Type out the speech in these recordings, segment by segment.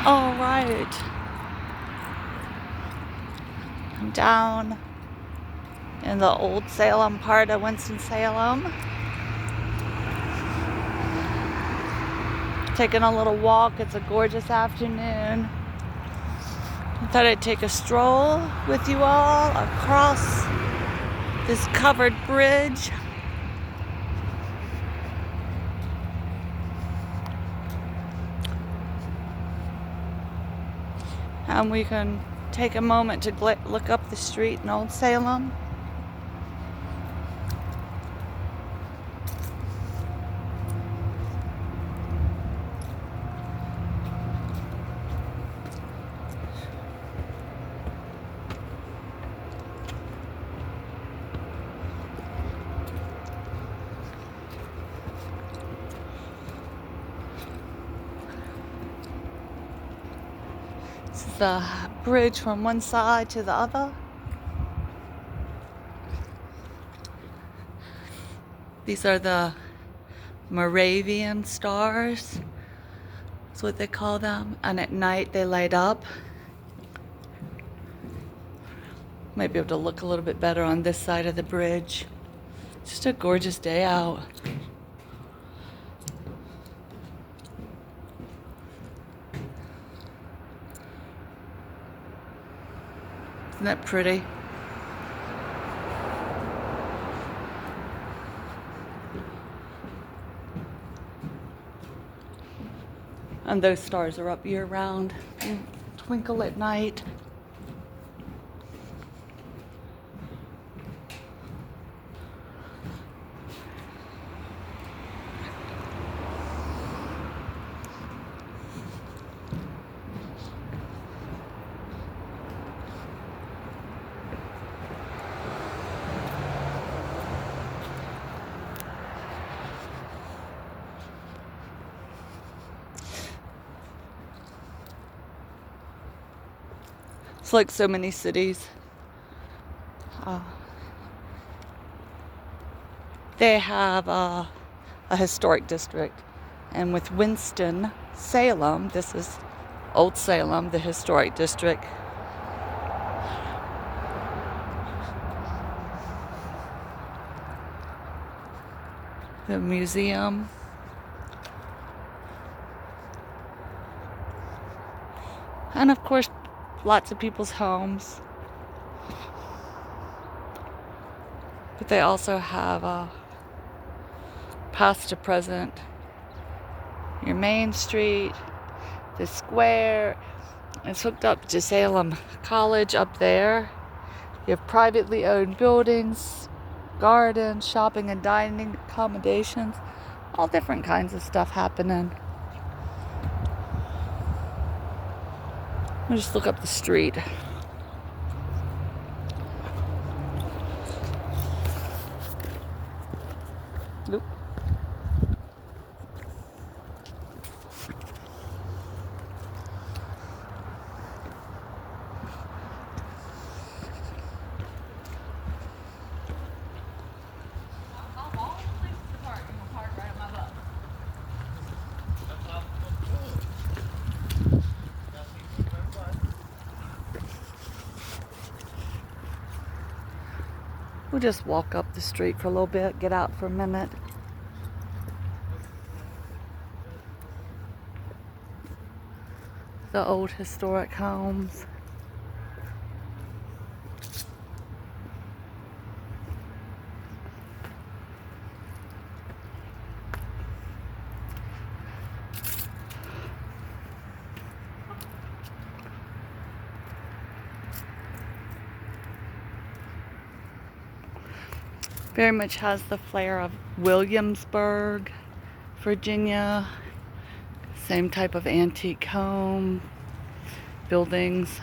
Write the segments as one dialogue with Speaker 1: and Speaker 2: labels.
Speaker 1: All right. I'm down in the Old Salem part of Winston-Salem. Taking a little walk. It's a gorgeous afternoon. I thought I'd take a stroll with you all across this covered bridge. And we can take a moment to look up the street in Old Salem. This is the bridge from one side to the other. These are the Moravian stars. That's what they call them. And at night they light up. Might be able to look a little bit better on this side of the bridge. Just a gorgeous day out. Isn't that pretty? And those stars are up year round and twinkle at night. It's like so many cities. They have a historic district. And with Winston-Salem, this is Old Salem, the historic district. The museum. And of course, lots of people's homes. But they also have a past to present. Your main street, the square. It's hooked up to Salem College up there. You have privately owned buildings, gardens, shopping and dining accommodations, all different kinds of stuff happening. We'll just look up the street. Oop. We'll just walk up the street for a little bit, get out for a minute. The old historic homes. Very much has the flair of Williamsburg, Virginia. Same type of antique home, buildings.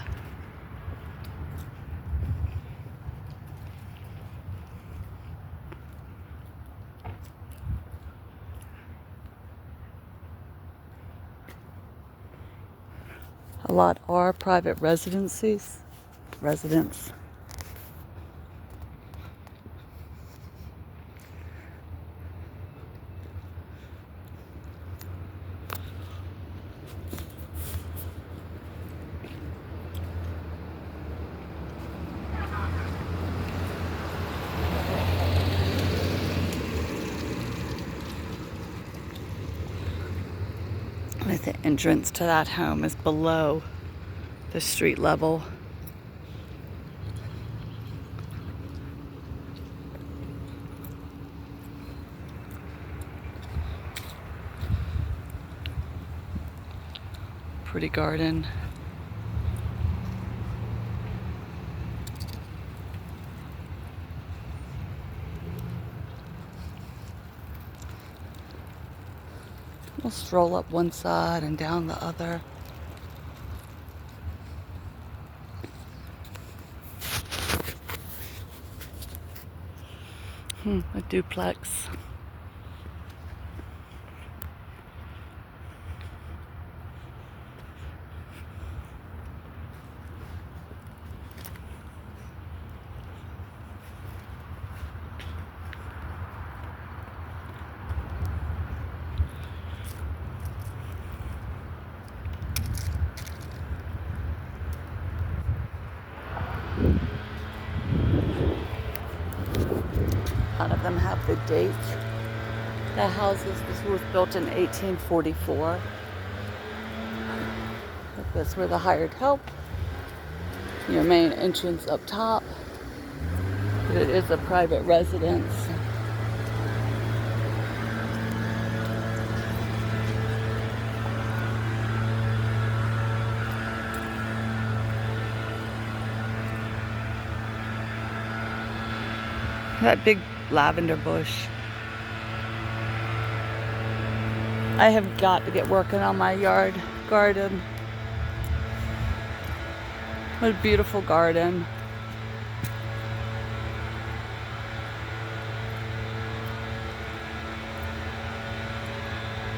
Speaker 1: A lot are private residents. The entrance to that home is below the street level. Pretty garden. We'll stroll up one side and down the other. A duplex. None of them have the date. The houses, this was built in 1844. That's where the hired help. Your main entrance up top. But it is a private residence. That big lavender bush. I have got to get working on my garden. What a beautiful garden.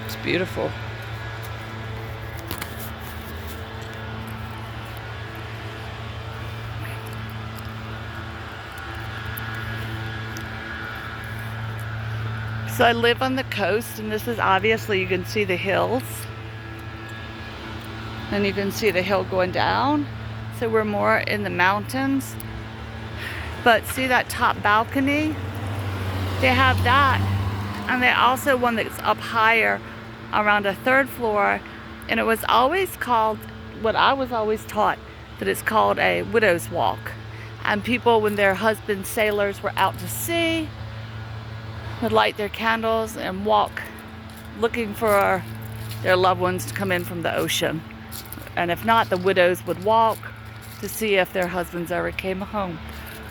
Speaker 1: It's beautiful. So I live on the coast, and this is obviously, you can see the hills. And you can see the hill going down. So we're more in the mountains. But see that top balcony? They have that. And they also one that's up higher around a third floor. And it was always called, what I was always taught, that it's called a widow's walk. And people, when their husbands, sailors, were out to sea, would light their candles and walk looking for their loved ones to come in from the ocean. And if not, the widows would walk to see if their husbands ever came home.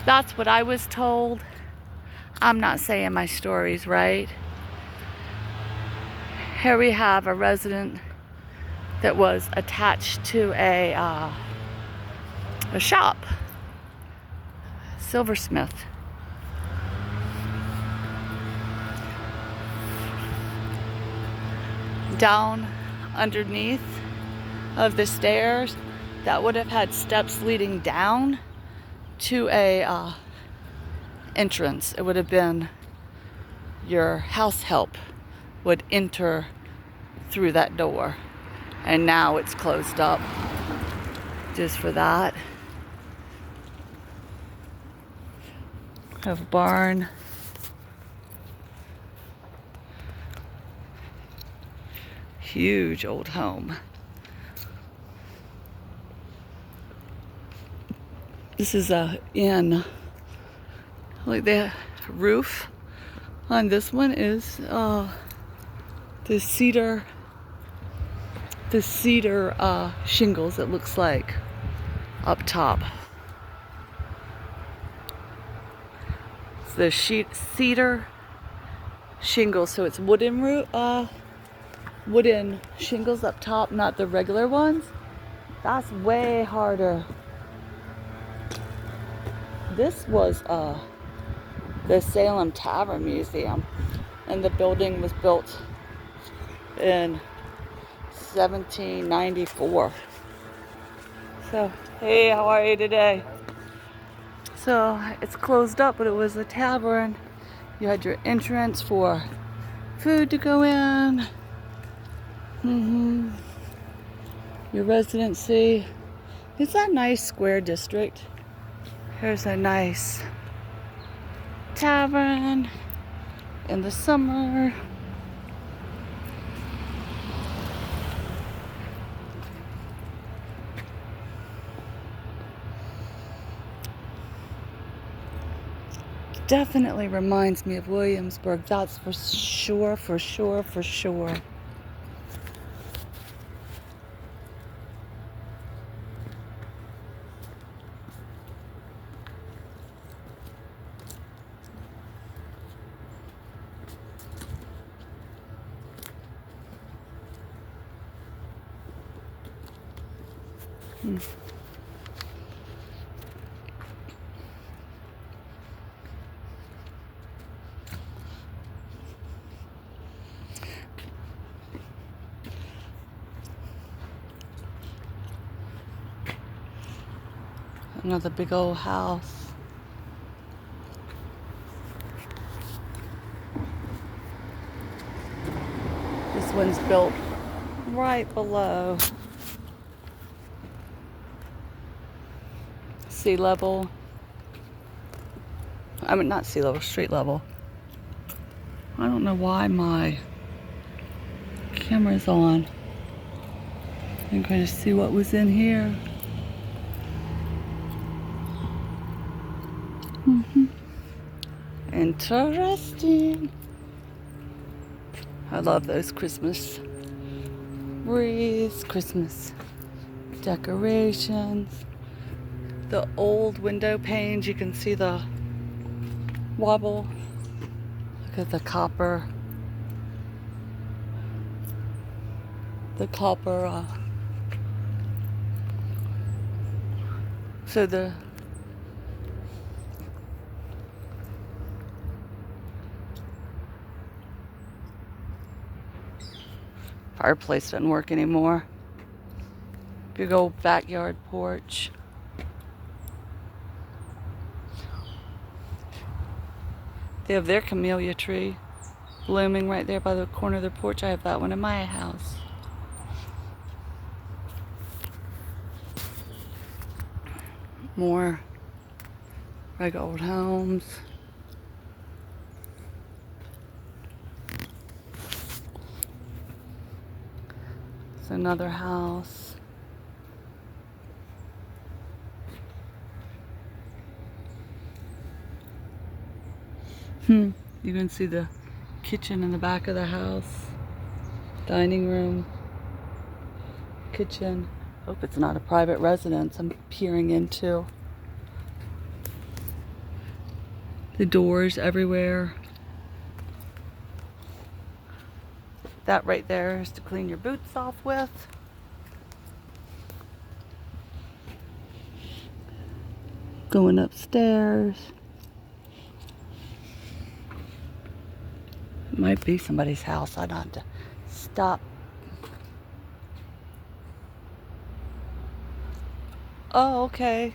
Speaker 1: That's what I was told. I'm not saying my story's right. Here we have a resident that was attached to a shop, silversmith. Down underneath of the stairs, that would have had steps leading down to a entrance. It would have been your house help would enter through that door, and now it's closed up just for that. Have a barn. Huge old home. This is a inn. Like the roof on this one is the cedar shingles, it looks like, up top. It's the cedar shingles, so it's wooden shingles up top, not the regular ones. That's way harder. This was the Salem Tavern Museum, and the building was built in 1794. So, hey, how are you today? So, it's closed up, but it was a tavern. You had your entrance for food to go in. Your residency. It's a nice square district. Here's a nice tavern in the summer. Definitely reminds me of Williamsburg. That's for sure, for sure, for sure. Another big old house. This one's built right below sea level. I mean, not sea level, street level. I don't know why my camera's on. I'm going to see what was in here. Interesting. I love those Christmas wreaths, Christmas decorations. The old window panes, you can see the wobble. Look at the copper. So the fireplace doesn't work anymore. Big old backyard porch. They have their camellia tree blooming right there by the corner of their porch. I have that one in my house. More regular old homes. It's another house. You can see the kitchen in the back of the house. Dining room. Kitchen. Hope it's not a private residence I'm peering into. The doors everywhere. That right there is to clean your boots off with. Going upstairs. It might be somebody's house. I'd have to stop. Oh, okay.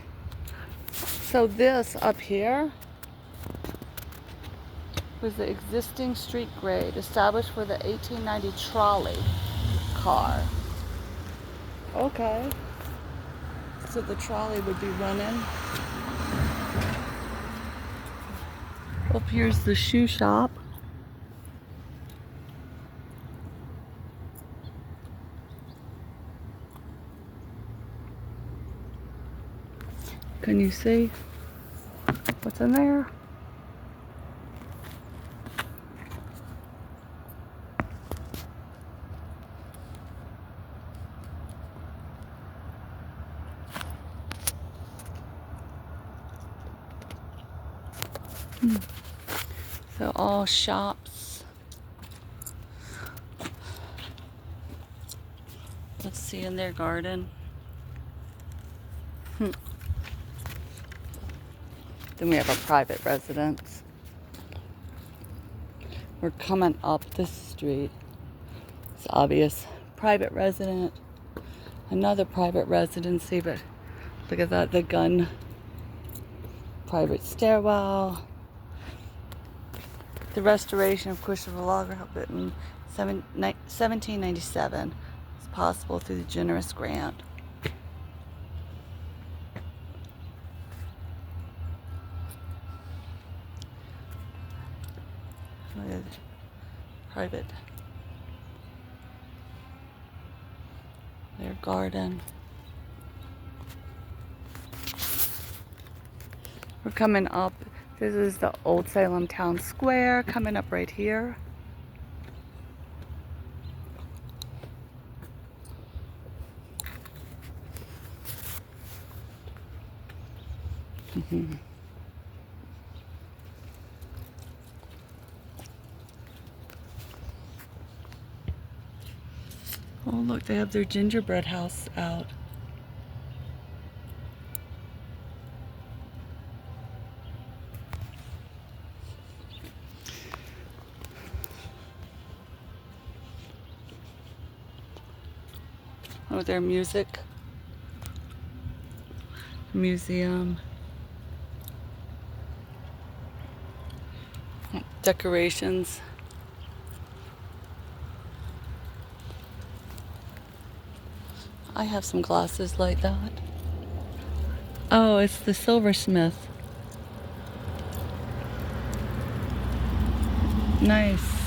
Speaker 1: So this up here was the existing street grade established for the 1890 trolley car. Okay. So the trolley would be running. Up here's the shoe shop. Can you see what's in there? So all shops. Let's see in their garden. Then we have a private residence. We're coming up this street. It's obvious. Private resident. Another private residency, but look at that, the gun. Private stairwell. The restoration of Christopher Logger built in 1797 is possible through the generous grant. Private. Their garden. We're coming up This is the Old Salem Town Square coming up right here. Oh, look, they have their gingerbread house out. Oh, their music museum. Decorations. I have some glasses like that. Oh, it's the silversmith. Nice.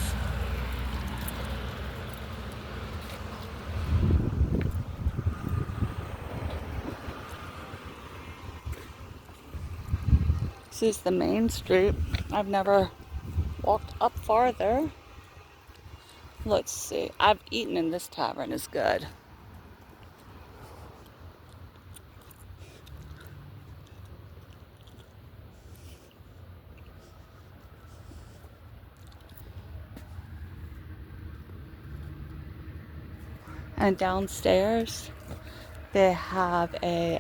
Speaker 1: This is the main street. I've never walked up farther. Let's see. I've eaten in this tavern. It's good. And downstairs, they have a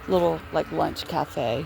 Speaker 1: little like lunch cafe.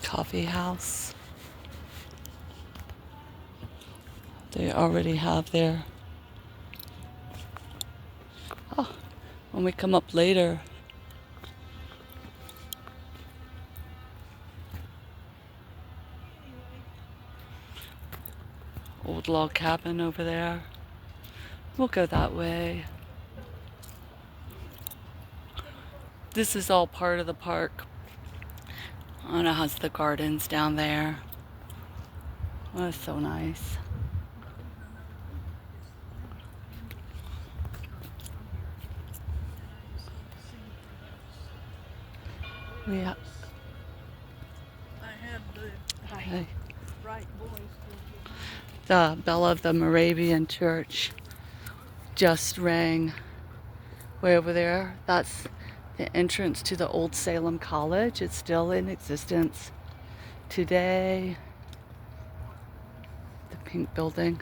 Speaker 1: Coffee house. They already have their... Oh, when we come up later, old log cabin over there. We'll go that way. This is all part of the park. And it has the gardens down there. Oh, it's so nice. Yeah. Hey. The bell of the Moravian Church just rang way over there. That's the entrance to the Old Salem College. It's still in existence today. The pink building.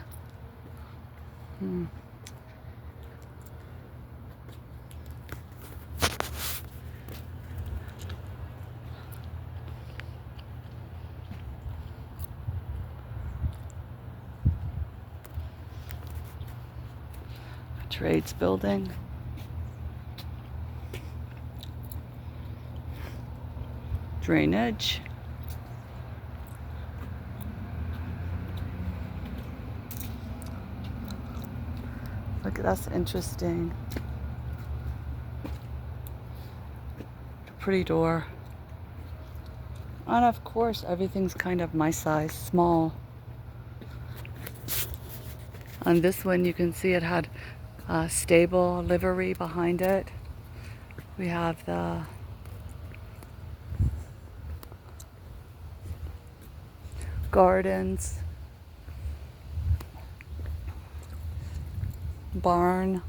Speaker 1: Trades building. Drainage. Look, that's interesting. Pretty door. And of course, everything's kind of my size, small. On this one, you can see it had a stable livery behind it. We have the gardens, barn.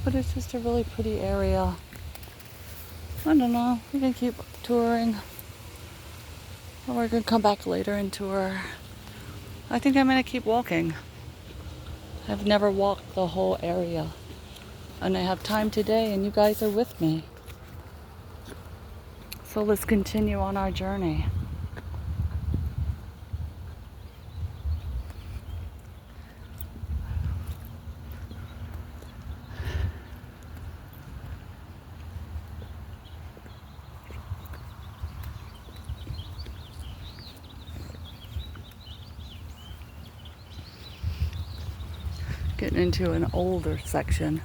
Speaker 1: But it's just a really pretty area. I don't know, we can keep touring. Or we're gonna come back later and tour. I think I'm gonna keep walking. I've never walked the whole area. And I have time today and you guys are with me. So let's continue on our journey. Getting into an older section.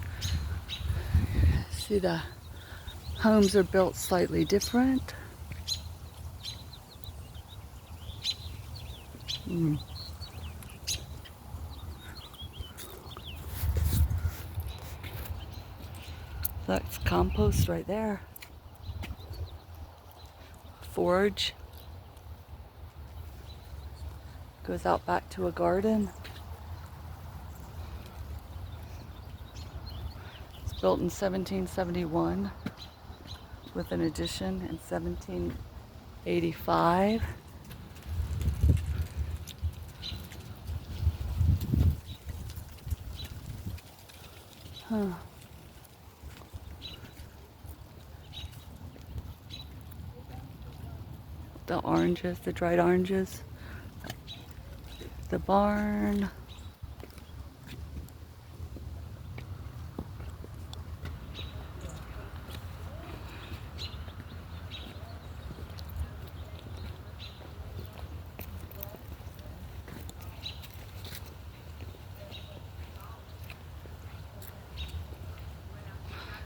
Speaker 1: See, the homes are built slightly different. That's compost right there. Forge. Goes out back to a garden. It's built in 1771 with an addition in 1785. Huh. The oranges, the dried oranges. The barn.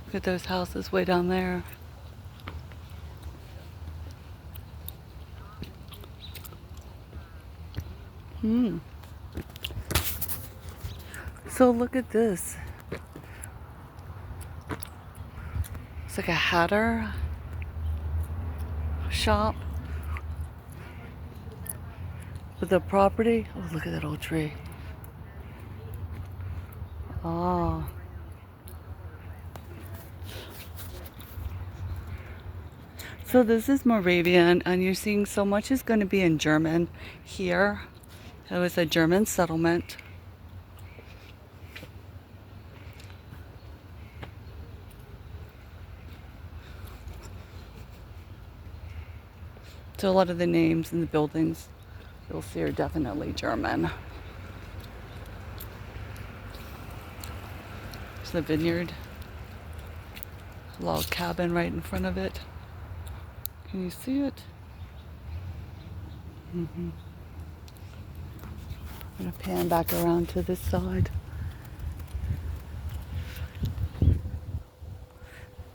Speaker 1: Look at those houses way down there. So look at this. It's like a hatter shop with a property. Oh, look at that old tree. Oh. So this is Moravian, and you're seeing so much is going to be in German here. It was a German settlement. So a lot of the names and the buildings you'll see are definitely German. There's the vineyard. A log cabin right in front of it. Can you see it? I'm going to pan back around to this side.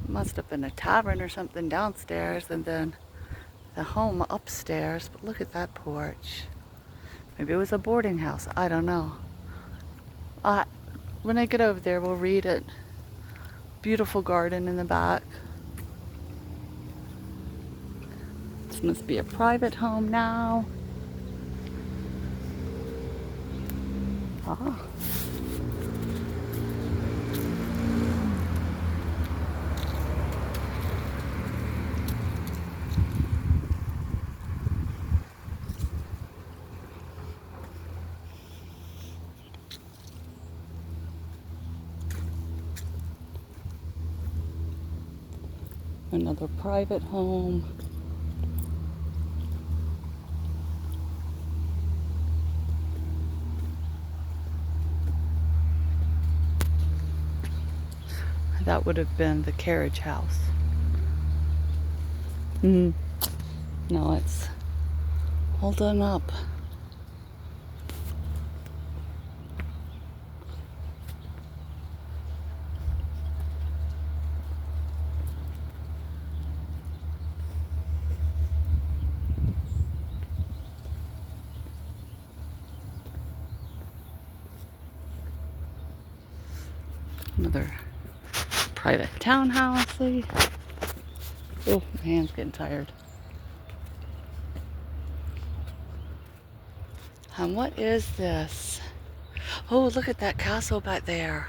Speaker 1: Must have been a tavern or something downstairs, and then the home upstairs. But look at that porch. Maybe it was a boarding house. I don't know. When I get over there, we'll read it. Beautiful garden in the back. This must be a private home now. Ah. Another private home. That would have been the carriage house. No, it's all done up. Another private townhouse. Oh, my hand's getting tired. And what is this? Oh, look at that castle back there.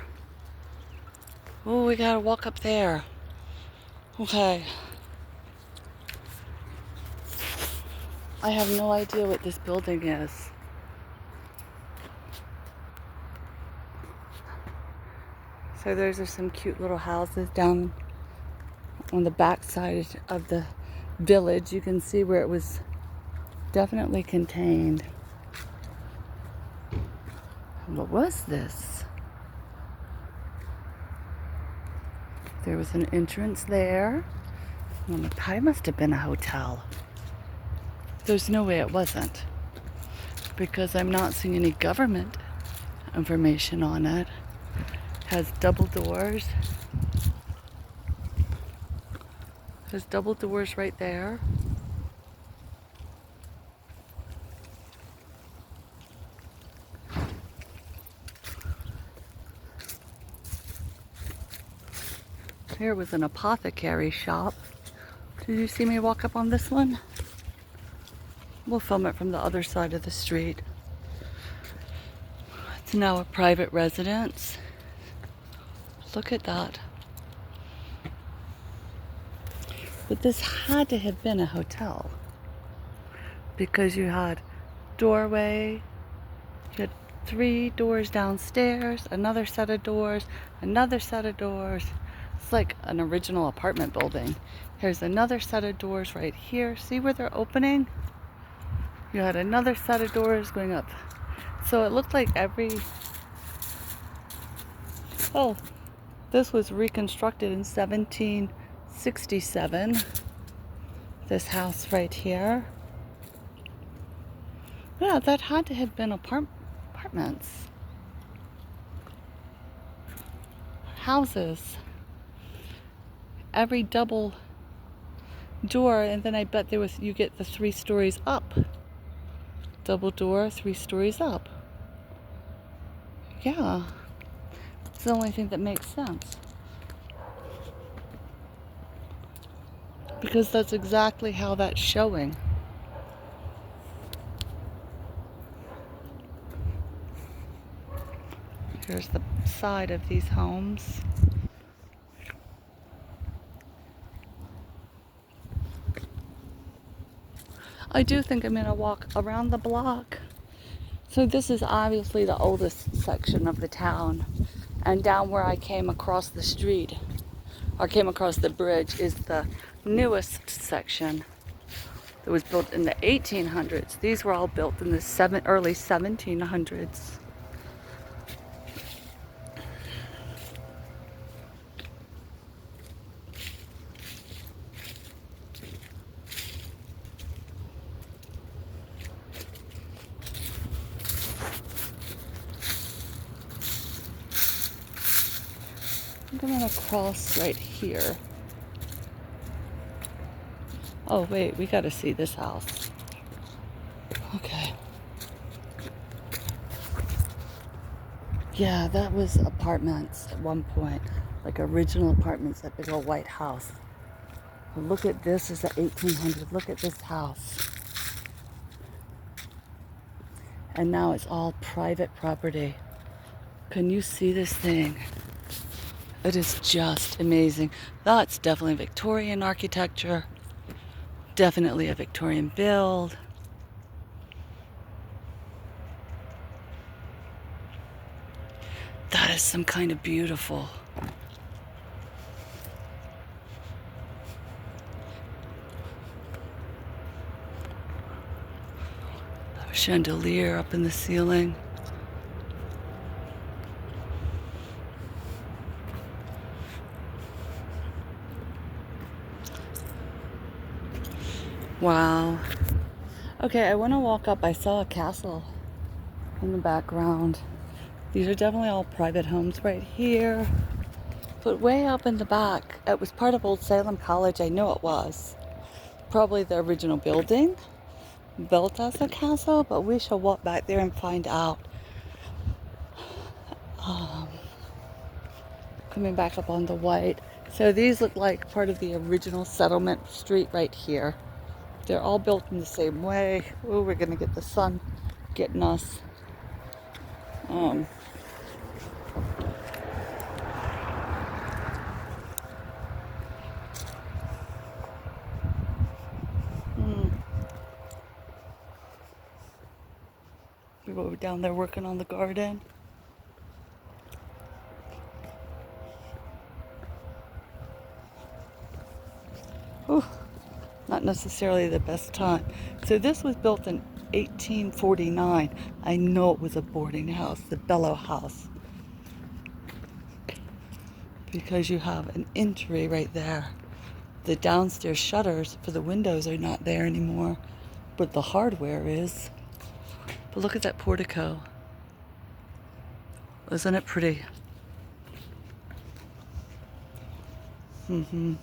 Speaker 1: Oh, we gotta walk up there. Okay. I have no idea what this building is. So those are some cute little houses down on the back side of the village. You can see where it was definitely contained. What was this? There was an entrance there. Well, it probably must have been a hotel. There's no way it wasn't, because I'm not seeing any government information on it. Has double doors. Has double doors right there. Here was an apothecary shop. Did you see me walk up on this one? We'll film it from the other side of the street. It's now a private residence. Look at that. But this had to have been a hotel because you had doorway, you had 3 doors downstairs, another set of doors, another set of doors. It's like an original apartment building. Here's another set of doors right here. See where they're opening? You had another set of doors going up. So it looked like oh, this was reconstructed in 1767. This house right here. Yeah, that had to have been apartments. Houses. Every double door, and then I bet you get the 3 stories up. Double door, 3 stories up. Yeah. It's the only thing that makes sense. Because that's exactly how that's showing. Here's the side of these homes. I do think I'm going to walk around the block. So this is obviously the oldest section of the town. And down where I came across the street, or came across the bridge, is the newest section. It was built in the 1800s. These were all built in the early 1700s. I'm going to cross right here. Oh wait, we got to see this house. Okay. Yeah, that was apartments at one point. Like original apartments, that big old white house. But look at this, is the 1800s. Look at this house. And now it's all private property. Can you see this thing? It is just amazing. That's definitely Victorian architecture. Definitely a Victorian build. That is some kind of beautiful. A chandelier up in the ceiling. Wow. Okay, I want to walk up. I saw a castle in the background. These are definitely all private homes right here. But way up in the back, it was part of Old Salem College. I know it was. Probably the original building, built as a castle, but we shall walk back there and find out. Coming back up on the white. So these look like part of the original settlement street right here. They're all built in the same way. Oh, we're gonna get the sun getting us. We were down there working on the garden. Ooh, not necessarily the best time. So this was built in 1849. I know it was a boarding house, the Bellow House. Because you have an entry right there. The downstairs shutters for the windows are not there anymore, but the hardware is. But look at that portico. Isn't it pretty? Mm-hmm.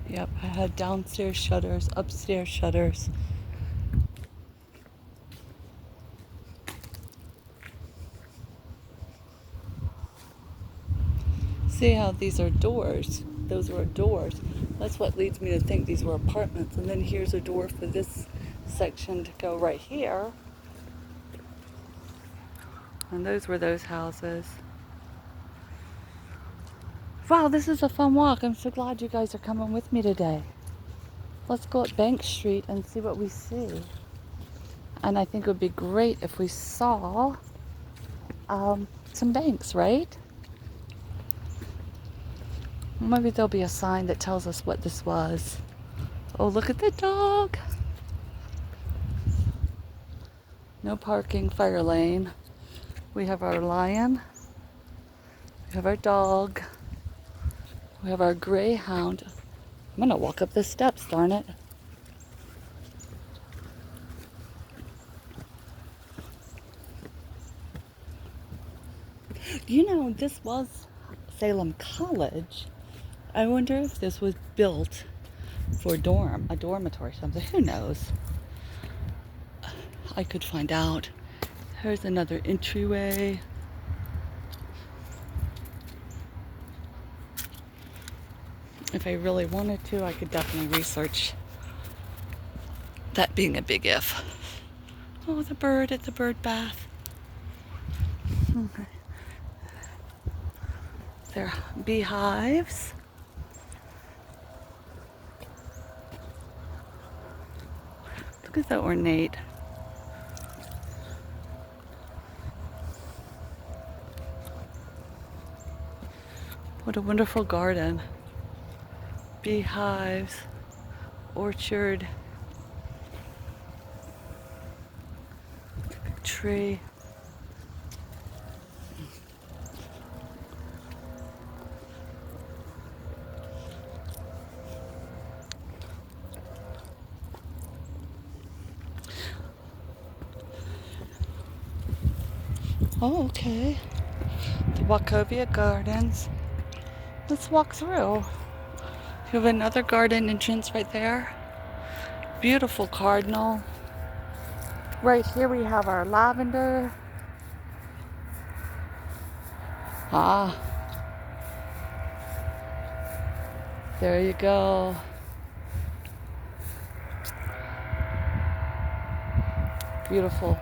Speaker 1: Yep, I had downstairs shutters, upstairs shutters. See how these are doors? Those were doors. That's what leads me to think these were apartments. And then here's a door for this section to go right here. And those were those houses. Wow, this is a fun walk. I'm so glad you guys are coming with me today. Let's go up Bank Street and see what we see. And I think it would be great if we saw some banks, right? Maybe there'll be a sign that tells us what this was. Oh, look at the dog. No parking, fire lane. We have our lion. We have our dog. We have our greyhound. I'm gonna walk up the steps, darn it. You know, this was Salem College. I wonder if this was built for a dormitory or something. Who knows? I could find out. Here's another entryway. If I really wanted to, I could definitely research that being a big if. Oh, the bird at the bird bath. Okay. They're beehives. Look at that ornate. What a wonderful garden. Beehives, orchard, tree. Oh, okay. The Wachovia Gardens. Let's walk through. You have another garden entrance right there. Beautiful cardinal. Right here we have our lavender. Ah. There you go. Beautiful.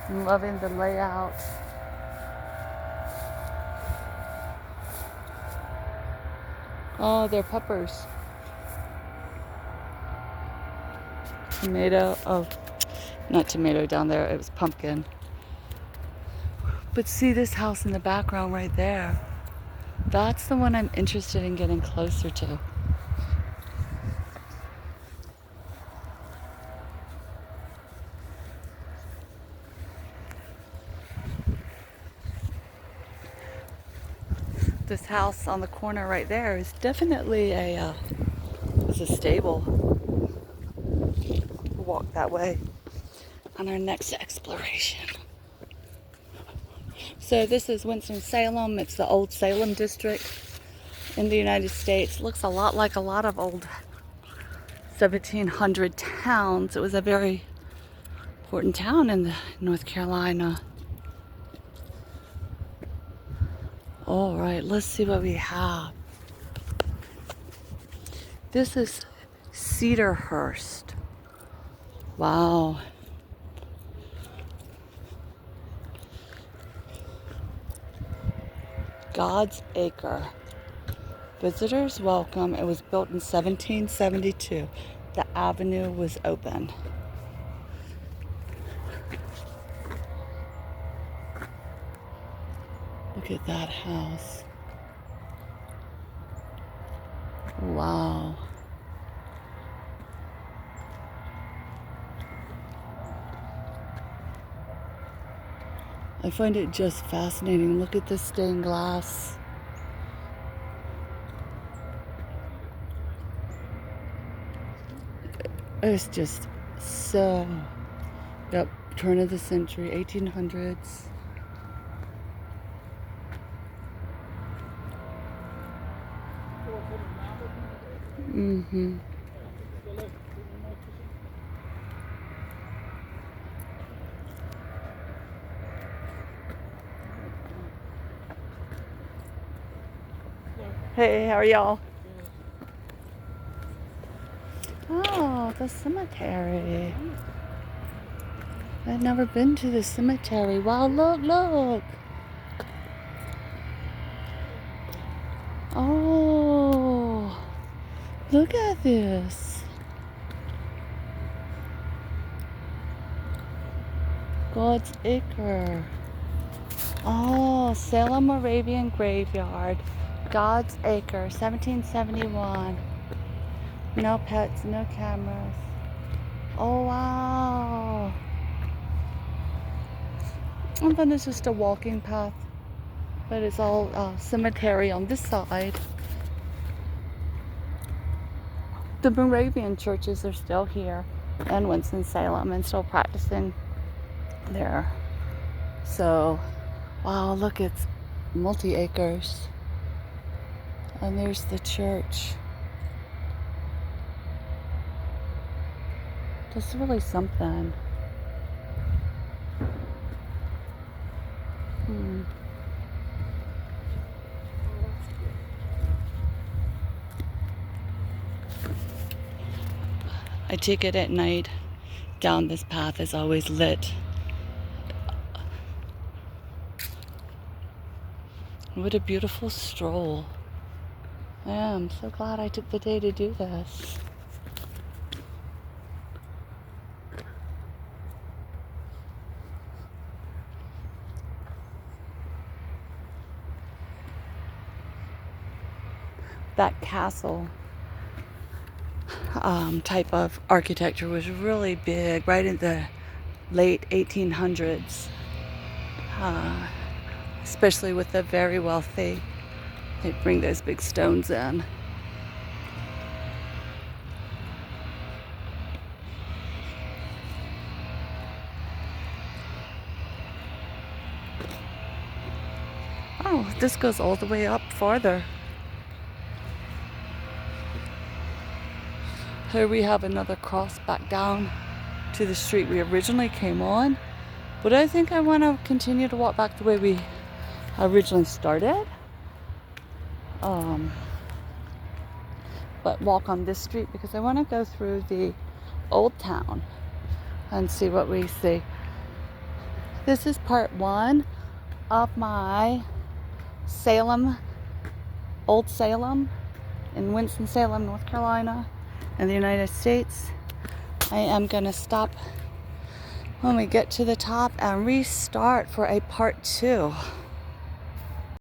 Speaker 1: I'm loving the layout. Oh, they're peppers. Tomato. Oh, not tomato down there. It was pumpkin. But see this house in the background right there. That's the one I'm interested in getting closer to. This house on the corner right there is definitely a stable. We'll walk that way on our next exploration. So this is Winston-Salem. It's the Old Salem district in the United States. Looks a lot like a lot of old 1700 towns. It was a very important town in North Carolina. All right, let's see what we have. This is Cedarhurst. Wow. God's Acre. Visitors welcome. It was built in 1772. The avenue was open. Look at that house. Wow. I find it just fascinating. Look at the stained glass. It's just so Yep, turn of the century, 1800s. Mm-hmm. Hey, how are y'all? Oh, the cemetery. I've never been to the cemetery. Wow, look. Oh, look at this. God's Acre. Oh, Salem Moravian Graveyard. God's Acre, 1771. No pets, no cameras. Oh, wow. And then it's just a walking path, but it's all cemetery on this side. The Moravian churches are still here in Winston-Salem and still practicing there. So, wow, look, it's multi-acres. And there's the church. That's really something. I take it at night. Down this path is always lit. What a beautiful stroll. Yeah, I'm so glad I took the day to do this. That castle type of architecture was really big right in the late 1800s, especially with the very wealthy. They bring those big stones in. Oh, this goes all the way up farther. Here we have another cross back down to the street we originally came on. But I think I want to continue to walk back the way we originally started. But walk on this street because I want to go through the old town and see what we see. This is part 1 of my Old Salem in Winston-Salem, North Carolina, in the United States. I am going to stop when we get to the top and restart for a part 2.